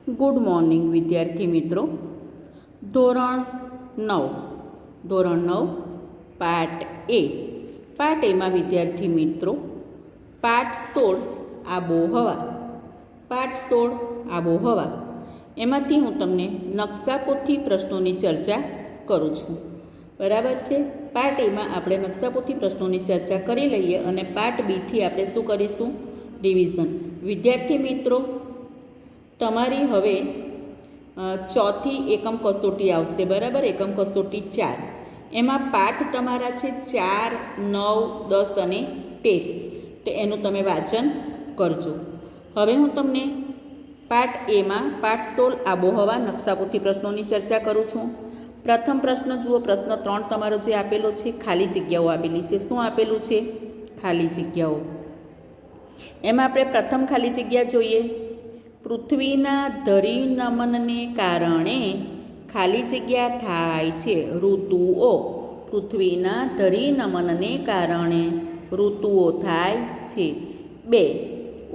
Good morning વિદ્યાર્થી મિત્રો. ધોરણ 9 પાઠ એ. પાઠ એમાં વિદ્યાર્થી મિત્રો પાઠ 16 આબોહવા એમાંથી હું તમને નકશાપોથી પ્રશ્નોની ચર્ચા કરું છું. બરાબર છે. પાર્ટ એમાં આપણે નકશાપોથી પ્રશ્નોની ચર્ચા કરી લઈએ અને પાર્ટ બીથી આપણે શું કરીશું? રિવિઝન. વિદ્યાર્થી મિત્રો, તમારી હવે ચોથી એકમ કસોટી આવશે. બરાબર. એકમ કસોટી 4. એમાં પાઠ તમારા છે 4, 9, 10 અને 13. તો એનું તમે વાંચન કરજો. હવે હું તમને પાઠ એમાં પાઠ 16 આબોહવા નકશાપોથી પ્રશ્નોની ચર્ચા કરું છું. પ્રથમ પ્રશ્ન જુઓ. પ્રશ્ન 3 તમારો જે આપેલો છે, ખાલી જગ્યાઓ આપેલી છે. શું આપેલું છે? ખાલી જગ્યાઓ. એમાં આપણે પ્રથમ ખાલી જગ્યા જોઈએ. પૃથ્વીના ધરીનમનને કારણે ખાલી જગ્યા થાય છે. ઋતુઓ. પૃથ્વીના ધરીનમનને કારણે ઋતુઓ થાય છે. 2.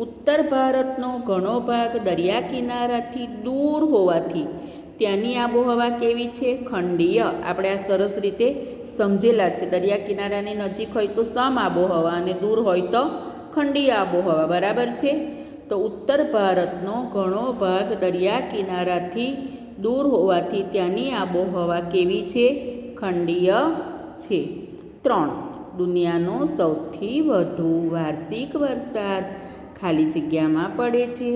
ઉત્તર ભારતનો ઘણો ભાગ દરિયા કિનારાથી દૂર હોવાથી ત્યાંની આબોહવા કેવી છે? ખંડીય. આપણે આ સરસ રીતે સમજેલા છે. દરિયા કિનારાની નજીક હોય તો સમ આબોહવા અને દૂર હોય તો ખંડીય આબોહવા. બરાબર છે. તો ઉત્તર ભારતનો ઘણો ભાગ દરિયા કિનારાથી દૂર હોવાથી ત્યાંની આબોહવા કેવી છે? ખંડીય છે. 3. દુનિયાનો સૌથી વધુ વાર્ષિક વરસાદ ખાલી જગ્યામાં પડે છે.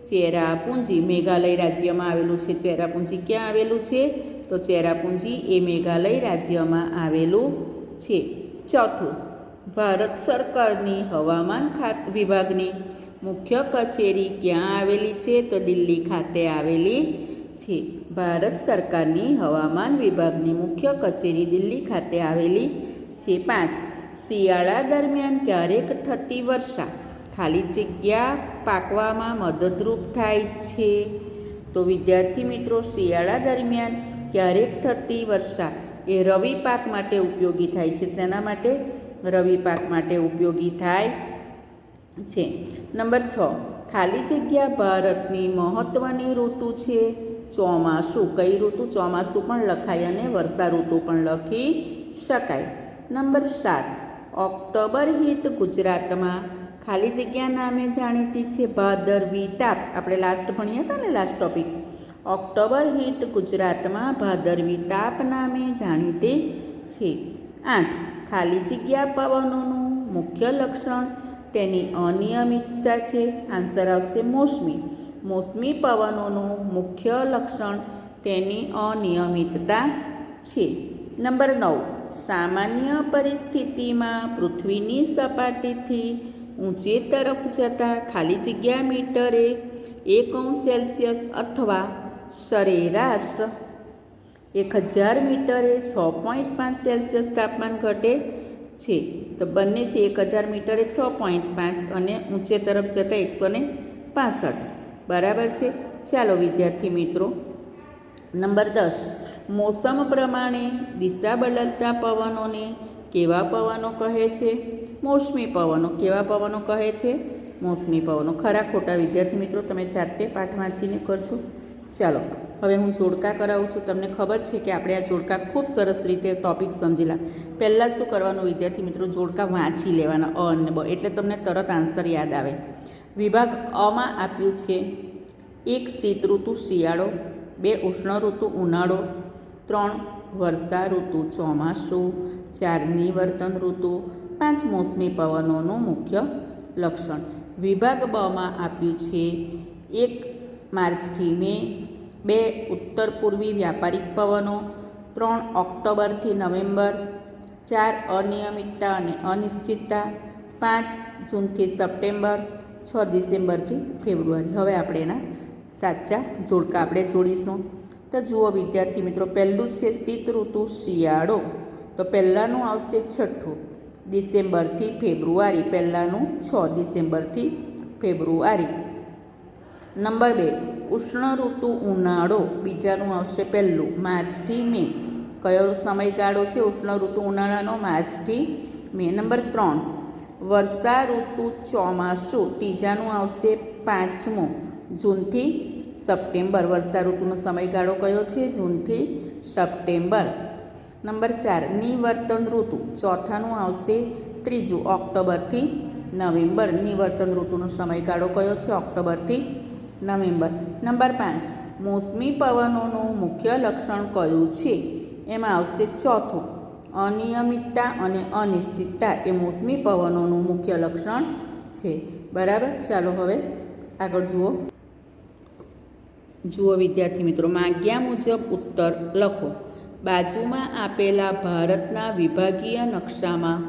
ચેરાપુંજી. મેઘાલય રાજ્યમાં આવેલું છે. ચેરાપુંજી ક્યાં આવેલું છે? તો ચેરાપુંજી એ મેઘાલય રાજ્યમાં આવેલું છે. 4. ભારત સરકારની હવામાન વિભાગની મુખ્ય કચેરી ક્યાં આવેલી છે? તો દિલ્હી ખાતે આવેલી છે. ભારત સરકારની હવામાન વિભાગની મુખ્ય કચેરી દિલ્હી ખાતે આવેલી છે. 5. શિયાળા દરમિયાન ક્યારેક થતી વર્ષા ખાલી જગ્યા પાકવામાં મદદરૂપ થાય છે. તો વિદ્યાર્થી મિત્રો, શિયાળા દરમિયાન ક્યારેક થતી વર્ષા એ રવિ પાક માટે ઉપયોગી થાય છે. શેના માટે? રવિ પાક માટે ઉપયોગી થાય છે. નંબર 6. ખાલી જગ્યા ભારતની મહત્ત્વની ઋતુ છે. ચોમાસું. કઈ ઋતુ? ચોમાસું પણ લખાય અને વર્ષા ઋતુ પણ લખી શકાય. નંબર 7. ઓક્ટોબર હિત ગુજરાતમાં ખાલી જગ્યા નામે જાણીતી છે. ભાદરવી તાપ. આપણે લાસ્ટ ભણ્યા હતા ને, લાસ્ટ ટોપિક. ઓક્ટોબર હિત ગુજરાતમાં ભાદરવી તાપ નામે જાણીતી છે. 8. ખાલી જગ્યા પવનોનું મુખ્ય લક્ષણ તેની અનિયમિતતા છે. આન્સર આવશે મોસમી. મોસમી પવનોનું મુખ્ય લક્ષણ તેની અનિયમિતતા છે. નંબર 9. સામાન્ય પરિસ્થિતિમાં પૃથ્વીની સપાટીથી ઊંચે તરફ જતા ખાલી જગ્યા મીટરે 1° અથવા સરેરાશ 1000 મીટરે 6.5 તાપમાન ઘટે છે. તો બંને છે 1000 મીટરે 6.5 અને ઊંચે તરફ જતાં 165. બરાબર છે. ચાલો વિદ્યાર્થી મિત્રો, નંબર 10. મોસમ પ્રમાણે દિશા બદલતા પવનોને કેવા પવનો કહે છે? મોસમી પવનો. કેવા પવનો કહે છે? મોસમી પવનો. ખરા ખોટા વિદ્યાર્થી મિત્રો તમે જાતે પાઠ વાંચીને કરજો. ચાલો હવે હું જોડકા કરાવું છું. તમને ખબર છે કે આપણે આ જોડકા ખૂબ સરસ રીતે ટોપિક સમજેલા. પહેલાં શું કરવાનું વિદ્યાર્થી મિત્રો? જોડકા વાંચી લેવાના અ અને બ, એટલે તમને તરત આન્સર યાદ આવે. વિભાગ અમાં આપ્યું છે 1. શીત ઋતુ શિયાળો. 2. ઉષ્ણ ઋતુ ઉનાળો. 3. વર્ષા ઋતુ ચોમાસું. 4. નિવર્તન ઋતુ. 5. મોસમી પવનોનું મુખ્ય લક્ષણ. વિભાગ બમાં આપ્યું છે 1. માર્ચથી મે. 2. ઉત્તર પૂર્વી વ્યાપારિક પવનો. 3. ઓક્ટોબરથી નવેમ્બર. 4. અનિયમિતતા અને અનિશ્ચિતતા. 5. જૂનથી સપ્ટેમ્બર. 6. ડિસેમ્બરથી ફેબ્રુઆરી. હવે આપણે એના સાચા જોડકા આપણે જોડીશું. તો જુઓ વિદ્યાર્થી મિત્રો, પહેલું છે શીત ઋતુ શિયાળો. તો પહેલાંનું આવશે 6 ડિસેમ્બરથી ફેબ્રુઆરી. પહેલાંનું 6 ડિસેમ્બરથી ફેબ્રુઆરી. નંબર 2. ઉષ્ણ ઋતુ ઉનાળો. બીજાનું આવશે પહેલું માર્ચથી મે. કયો સમયગાળો છે ઉષ્ણ ઋતુ ઉનાળાનો? માર્ચથી મે. નંબર 3. વર્ષા ઋતુ ચોમાસું. ત્રીજાનું આવશે 5મું જૂનથી સપ્ટેમ્બર. વર્ષા ઋતુનો સમયગાળો કયો છે? જૂનથી સપ્ટેમ્બર. નંબર 4 નિવર્તન ઋતુ. ચોથાનું આવશે ત્રીજું, ઓક્ટોબરથી નવેમ્બર. નિવર્તન ઋતુનો સમયગાળો કયો છે? ઓક્ટોબરથી નવેમ્બર. નંબર 5 મોસમી પવનોનું મુખ્ય લક્ષણ કયું છે? એમાં આવશે ચોથું, અનિયમિતતા અને અનિશ્ચિતતા એ મોસમી પવનોનું મુખ્ય લક્ષણ છે. બરાબર. ચાલો હવે આગળ જુઓ વિદ્યાર્થી મિત્રો, માંગ્યા મુજબ ઉત્તર લખો. બાજુમાં આપેલા ભારતના વિભાગીય નકશામાં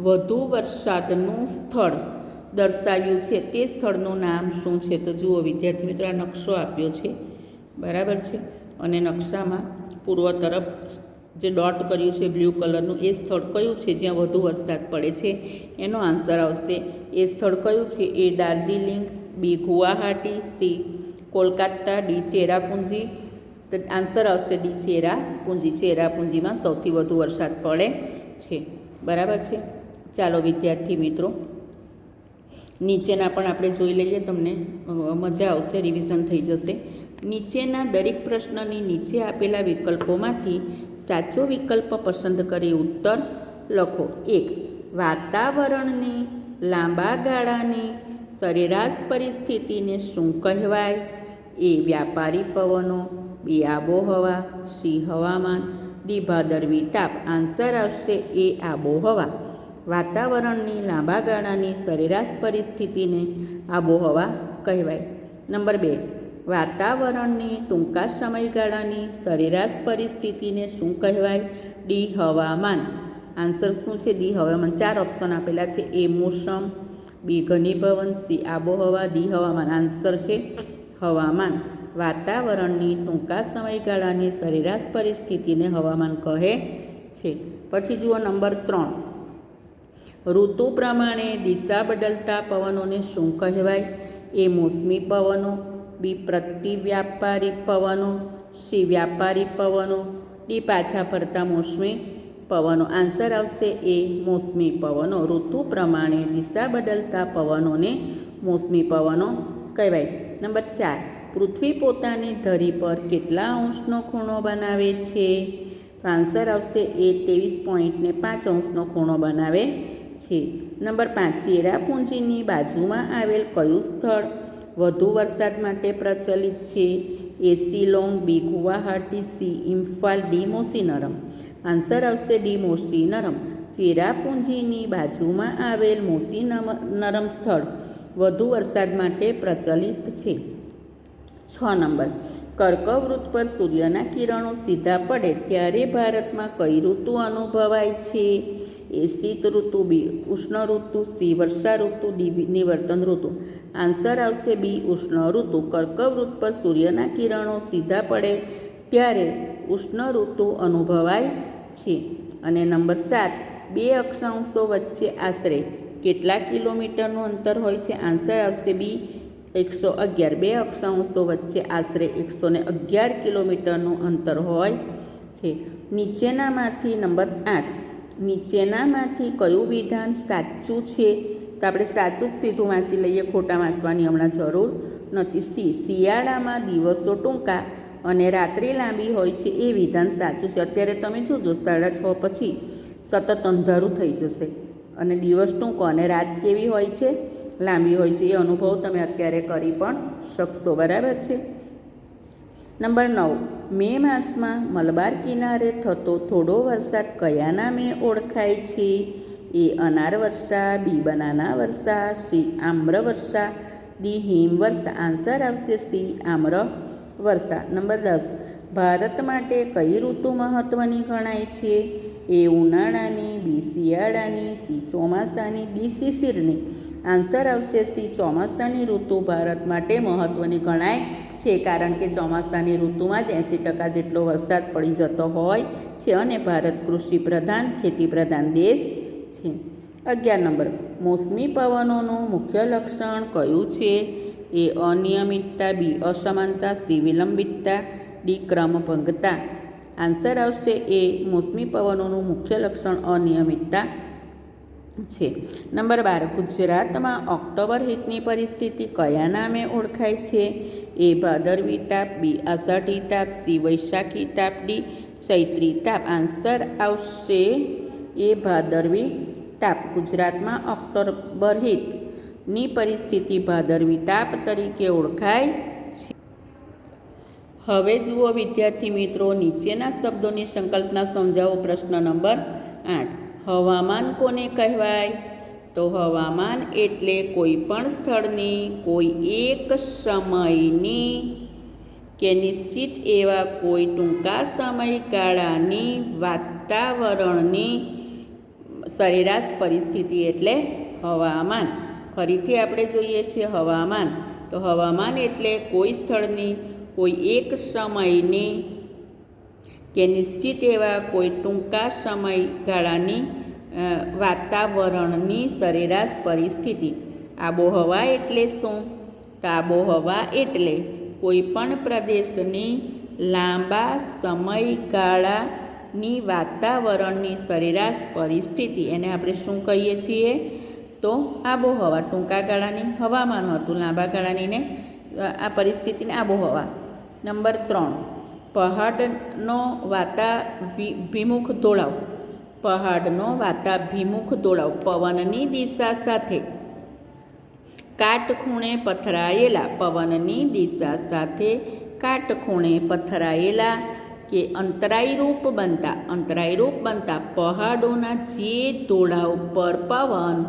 વધુ વરસાદનું સ્થળ દર્શાવ્યું છે તે સ્થળનું નામ શું છે? તો જુઓ વિદ્યાર્થી મિત્રો, આ નકશો આપ્યો છે. બરાબર છે. અને નકશામાં પૂર્વ તરફ જે ડોટ કર્યું છે બ્લુ કલરનું, એ સ્થળ કયું છે જ્યાં વધુ વરસાદ પડે છે? એનો આન્સર આવશે, એ સ્થળ કયું છે? એ દાર્જિલિંગ, બી ગુવાહાટી, સી કોલકાતા, ડી ચેરાપુંજી. તો આન્સર આવશે ડી ચેરાપુંજી. ચેરાપુંજીમાં સૌથી વધુ વરસાદ પડે છે. બરાબર છે. ચાલો વિદ્યાર્થી મિત્રો, નીચેના પણ આપણે જોઈ લઈએ, તમને મજા આવશે, રિવિઝન થઈ જશે. નીચેના દરેક પ્રશ્નની નીચે આપેલા વિકલ્પોમાંથી સાચો વિકલ્પ પસંદ કરી ઉત્તર લખો. 1 વાતાવરણની લાંબા ગાળાની સરેરાશ પરિસ્થિતિને શું કહેવાય? એ વ્યાપારી પવનો, બી આબોહવા, સી હવામાન, ડી ભાદરવી તાપ. આન્સર આવશે એ આબોહવા. વાતાવરણની લાંબા ગાળાની સરેરાશ પરિસ્થિતિને આબોહવા કહેવાય. નંબર 2 વાતાવરણની ટૂંકા સમયગાળાની સરેરાશ પરિસ્થિતિને શું કહેવાય? ડી હવામાન. આન્સર શું છે? ડી હવામાન. 4 ઓપ્શન આપેલા છે. એ મોસમ, બી ઘનીભવન, સી આબોહવા, ડી હવામાન. આન્સર છે હવામાન. વાતાવરણની ટૂંકા સમયગાળાની સરેરાશ પરિસ્થિતિને હવામાન કહે છે. પછી જુઓ નંબર 3 ઋતુ પ્રમાણે દિશા બદલતા પવનોને શું કહેવાય? એ મોસમી પવનો, બી પ્રતિવ્યાપારી પવનો, સી વ્યાપારી પવનો, ડી પાછા ફરતા મોસમી પવનો. આન્સર આવશે એ મોસમી પવનો. ઋતુ પ્રમાણે દિશા બદલતા પવનોને મોસમી પવનો કહેવાય. નંબર 4 પૃથ્વી પોતાની ધરી પર કેટલા અંશનો ખૂણો બનાવે છે? આન્સર આવશે એ 23.5 ખૂણો બનાવે છે. નંબર 5 ચેરાપુંજીની બાજુમાં આવેલ કયું સ્થળ વધુ વરસાદ માટે પ્રચલિત છે? A Shillong, B Guwahati, C Imphal, D Mawsynram. Answer આવશે ડી મોસીનરમ. ચેરાપુંજીની બાજુમાં આવેલ મોસીનરમ સ્થળ વધુ વરસાદ માટે પ્રચલિત છે. 6 નંબર કર્કવૃત પર સૂર્યના કિરણો સીધા પડે ત્યારે ભારતમાં કઈ ઋતુ અનુભવાય છે? એ શીત ઋતુ, બી ઉષ્ણ ઋતુ, સી વર્ષા ઋતુ, ડી નિવર્તન ઋતુ. આન્સર આવશે બી ઉષ્ણ ઋતુ. કર્કવૃત પર સૂર્યના કિરણો સીધા પડે ત્યારે ઉષ્ણ ઋતુ અનુભવાય છે. અને નંબર 7 બે અક્ષાંશો વચ્ચે આશરે કેટલા કિલોમીટરનું અંતર હોય છે? આન્સર આવશે બી 111. બે અક્ષાંશો વચ્ચે આશરે 111 કિલોમીટરનું અંતર હોય છે. નીચેનામાંથી નંબર 8 નીચેનામાંથી કયું વિધાન સાચું છે? તો આપણે સાચું જ સીધું વાંચી લઈએ, ખોટા વાંચવાની હમણાં જરૂર નથી. સી શિયાળામાં દિવસો ટૂંકા અને રાત્રિ લાંબી હોય છે એ વિધાન સાચું છે. અત્યારે તમે જોજો 6:30 પછી સતત અંધારું થઈ જશે અને દિવસ ટૂંકો અને રાત કેવી હોય છે? લાંબી હોય છે. એ અનુભવ તમે અત્યારે કરી પણ શકશો. બરાબર છે. નંબર 9 મે માસમાં મલબાર કિનારે થતો થોડો વરસાદ કયા નામે ઓળખાય છે? એ અનાર વર્ષા, બી બનાના વર્ષા, સી આમ્ર વર્ષા, ડી હિમ વર્ષા. આન્સર આવશે સી આમ્ર વર્ષા. નંબર 10 ભારત માટે કઈ ઋતુ મહત્ત્વની ગણાય છે? એ ઉનાળાની, બી શિયાળાની, સી ચોમાસાની, ડી શિશિરની. આન્સર આવશે સી ચોમાસાની ઋતુ ભારત માટે મહત્ત્વની ગણાય છે, કારણ કે ચોમાસાની ઋતુમાં જ 80% જેટલો વરસાદ પડી જતો હોય છે અને ભારત કૃષિ પ્રધાન, ખેતી પ્રધાન દેશ છે. 11 નંબર મોસમી પવનોનું મુખ્ય લક્ષણ કયું છે? એ અનિયમિતતા, બી અસમાનતા, સી વિલંબિતતા, ડી ક્રમભંગતા. આન્સર આવશે એ મોસમી પવનોનું મુખ્ય લક્ષણ અનિયમિતતા છે. નંબર 12, ગુજરાતમાં ઓક્ટોબર હિટની પરિસ્થિતિ કયા નામે ઓળખાય છે? એ ભાદરવી તાપ, બી આષાઢી તાપ, સી વૈશાખી તાપ, ડી ચૈત્રી તાપ. આન્સર આવશે એ ભાદરવી તાપ. ગુજરાતમાં ઓક્ટોબર હિટની પરિસ્થિતિ ભાદરવી તાપ તરીકે ઓળખાય છે. હવે જુઓ વિદ્યાર્થી મિત્રો, નીચેના શબ્દોની સંકલ્પના સમજાવો. પ્રશ્ન નંબર 8, હવામાન કોને કહેવાય? તો હવામાન એટલે કોઈ પણ સ્થળની કોઈ એક સમયની કે નિશ્ચિત એવા કોઈ ટૂંકા સમયગાળાની વાતાવરણની સરેરાશ પરિસ્થિતિ એટલે હવામાન. ફરીથી આપણે જોઈએ છીએ હવામાન. તો હવામાન એટલે કોઈ સ્થળની કોઈ એક સમયની કે નિશ્ચિત એવા કોઈ ટૂંકા સમયગાળાની વાતાવરણની સરેરાશ પરિસ્થિતિ. આબોહવા એટલે શું? તો આબોહવા એટલે કોઈ પણ પ્રદેશની લાંબા સમયગાળાની વાતાવરણની સરેરાશ પરિસ્થિતિ, એને આપણે શું કહીએ છીએ? તો આબોહવા. ટૂંકા ગાળાની હવામાન હતું, લાંબા ગાળાનીને આ પરિસ્થિતિને આબોહવા. નંબર 3, પહાડનો વાતાભિમુખ દોડાવ. પહાડનો વાતાભિમુખ દોડાવ. પવનની દિશા સાથે કાટખૂણે પથરાયેલા, પવનની દિશા સાથે કાટખૂણે પથરાયેલા કે અંતરાયરૂપ બનતા પહાડોના જે દોડાવ પર પવન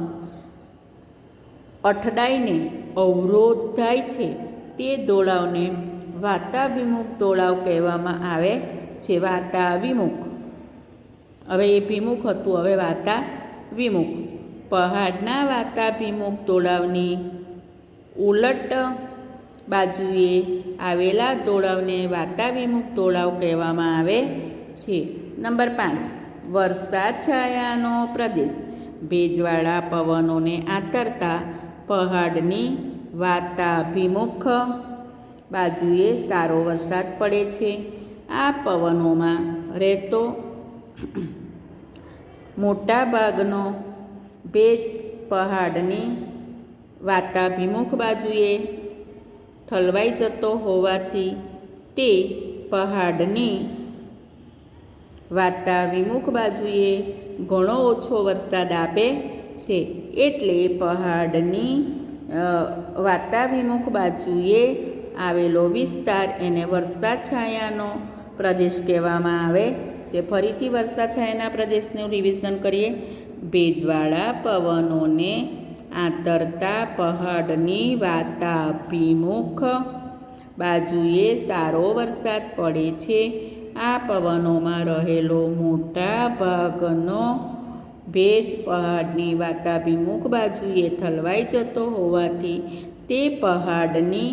અઠડાઈને અવરોધાય છે તે દોડાવને વાતાભિમુખ દોડાવ કહેવામાં આવે છે. વાતાવિમુખ. હવે એ ભિમુખ હતું, હવે વાતાવિમુખ. પહાડના વાતાભિમુખ દોડાવની ઉલટ બાજુએ આવેલા દોડાવને વાતાવિમુખ દોડાવ કહેવામાં આવે છે. નંબર 5, વર્ષાછાયાનો પ્રદેશ. ભેજવાળા પવનોને આતરતા પહાડની વાતાભિમુખ બાજુએ સારો વરસાદ પડે છે. આ પવનોમાં રહેતો મોટા ભાગનો ભેજ પહાડની વાતાભિમુખ બાજુએ ઠલવાઈ જતો હોવાથી તે પહાડની વાતાવિમુખ બાજુએ ઘણો ઓછો વરસાદ આપે છે. એટલે પહાડની વાતાભિમુખ બાજુએ આવેલો વિસ્તાર એને વર્ષાછાયાનો પ્રદેશ કહેવામાં આવે છે. ફરીથી વર્ષાછાયાના પ્રદેશનું રિવિઝન કરીએ. ભેજવાળા પવનોને આતરતા પહાડની વાતાભિમુખ બાજુએ સારો વરસાદ પડે છે. આ પવનોમાં રહેલો મોટા ભાગનો ભેજ પહાડની વાતાભિમુખ બાજુએ ઠલવાઈ જતો હોવાથી તે પહાડની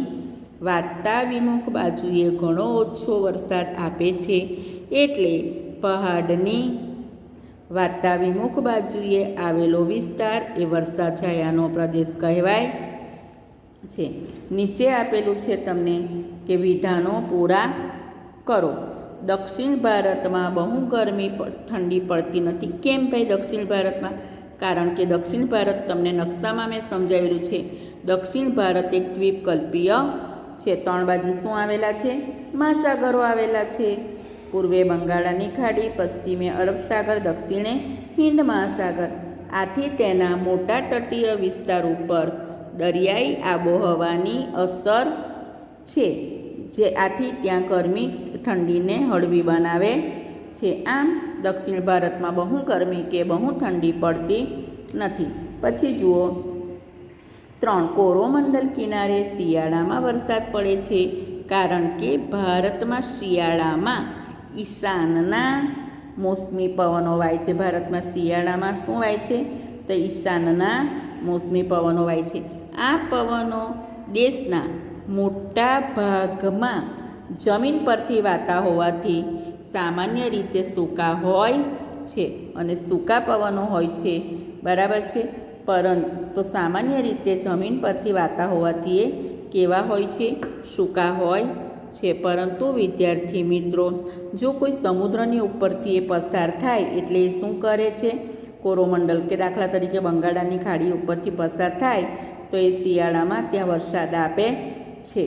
વાતાભિમુખ બાજુએ ઘણો ઓછો વરસાદ આપે છે. એટલે પહાડની વાતાભિમુખ બાજુએ આવેલો વિસ્તાર એ વર્ષાછાયાનો પ્રદેશ કહેવાય છે. નીચે આપેલું છે તમને કે વિધાનો પૂરા કરો. દક્ષિણ ભારતમાં બહુ ગરમી ઠંડી પડતી નથી. કેમ ભાઈ દક્ષિણ ભારતમાં? કારણ કે દક્ષિણ ભારત તમને નકશામાં મેં સમજાવેલું છે. દક્ષિણ ભારત એક દ્વીપકલ્પીય છે. 3 બાજુ શું આવેલા છે? મહાસાગરો આવેલા છે. પૂર્વે બંગાળની ખાડી, પશ્ચિમે અરબ સાગર, દક્ષિણે હિન્દ મહાસાગર. આથી તેના મોટા તટીય વિસ્તાર ઉપર દરિયાઈ આબોહવાની અસર છે, જે આથી ત્યાં ગરમી ઠંડીને હળવી બનાવે છે. આમ દક્ષિણ ભારતમાં બહુ ગરમી કે બહુ ઠંડી પડતી નથી. પછી જુઓ 3, કોરોમંડલ કિનારે શિયાળામાં વરસાદ પડે છે. કારણ કે ભારતમાં શિયાળામાં ઈશાનના મોસમી પવનો વાય છે. ભારતમાં શિયાળામાં શું વાય છે? તો ઈશાનના મોસમી પવનો વાય છે. આ પવનો દેશના મોટા ભાગમાં જમીન પરથી વાતા હોવાથી સામાન્ય રીતે સૂકા હોય છે અને સૂકા પવનો હોય છે. બરાબર છે. પરંતુ સામાન્ય રીતે જમીન પરથી વાતા હોવાથી એ કેવા હોય છે? સૂકા હોય છે. પરંતુ વિદ્યાર્થી મિત્રો, જો કોઈ સમુદ્રની ઉપરથી એ પસાર થાય એટલે એ શું કરે છે? કોરોમંડલ કે દાખલા તરીકે બંગાળાની ખાડી ઉપરથી પસાર થાય તો એ શિયાળામાં ત્યાં વરસાદ આપે છે.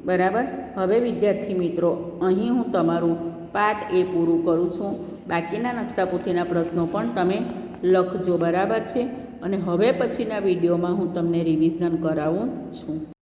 બરાબર. હવે વિદ્યાર્થી મિત્રો, અહીં હું તમારું પાઠ એ પૂરું કરું છું. બાકીના નકશાપોથીના પ્રશ્નો પણ તમે લખજો. બરાબર છે. અને હવે પછીના વિડીયોમાં હું તમને રિવિઝન કરાવું છું.